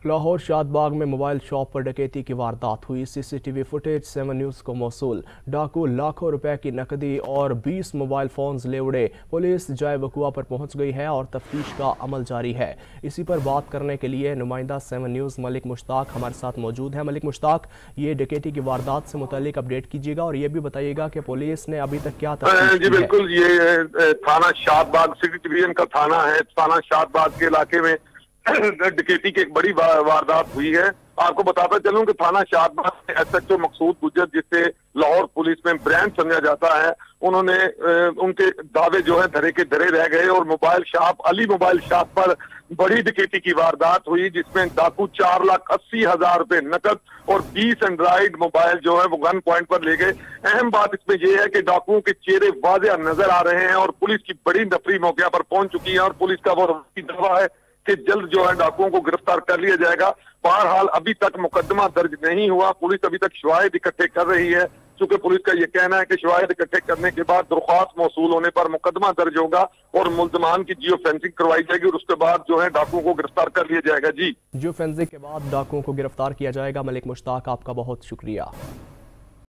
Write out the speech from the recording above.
लाहौर शादबाग में mobile shop पर डकैती की वारदात हुई। सीसीटीवी फुटेज 7 न्यूज़ को मौसूल। डाकू लाखों रुपए की नकदी और 20 मोबाइल फोन्स ले उड़े। पुलिस जाए वकुआ पर पहुंच गई है और तफ्तीश का अमल जारी है। इसी पर बात करने के लिए नुमाइंदा 7 न्यूज़ मलिक मुश्ताक हमारे साथ मौजूद है। मलिक मुश्ताक, ये डकैती की वारदात से मुतालिक अपडेट कीजिएगा और ये भी बताइएगा कि पुलिस ने अभी तक क्या तफ्तीश जी की है। बिल्कुल, ये थाना शादबाग सिटी डिवीजन का थाना है। थाना शादबाग के इलाके में डकैती की एक बड़ी वारदात हुई है। आपको बताता चलूं कि थाना शादबाग में एसएचओ मकसूद गुज्जर, जिससे लाहौर पुलिस में ब्रांड समझा जाता है, उन्होंने उनके दावे जो है धरे के धरे रह गए और mobile shop Ali mobile shop पर बड़ी डकैती की वारदात हुई, जिसमें डाकू 4,80,000 रुपए नकद और 20 एंड्रॉइड मोबाइल जो है वो गन पॉइंट पर ले गए। अहम बात इसमें यह है कि डाकुओं के चेहरे वाज़ेह नजर आ रहे हैं और पुलिस की बड़ी नफरी मौके पर पहुंच चुकी है और पुलिस का वो दावा है कि जल्द जो है डाकुओं को गिरफ्तार कर लिया जाएगा। बहरहाल अभी तक मुकदमा दर्ज नहीं हुआ। पुलिस अभी तक शवाहिद इकट्ठे कर रही है, चूंकि पुलिस का यह कहना है कि शवाहिद इकट्ठे करने के बाद दरख्वास्त मौसूल होने पर मुकदमा दर्ज होगा और मुल्जमान की जियो फेंसिंग करवाई जाएगी और उसके बाद जो है डाकुओं को गिरफ्तार कर लिया जाएगा। जी, जियो फेंसिंग के बाद डाकुओं को गिरफ्तार किया जाएगा। मलिक मुश्ताक, आपका बहुत शुक्रिया।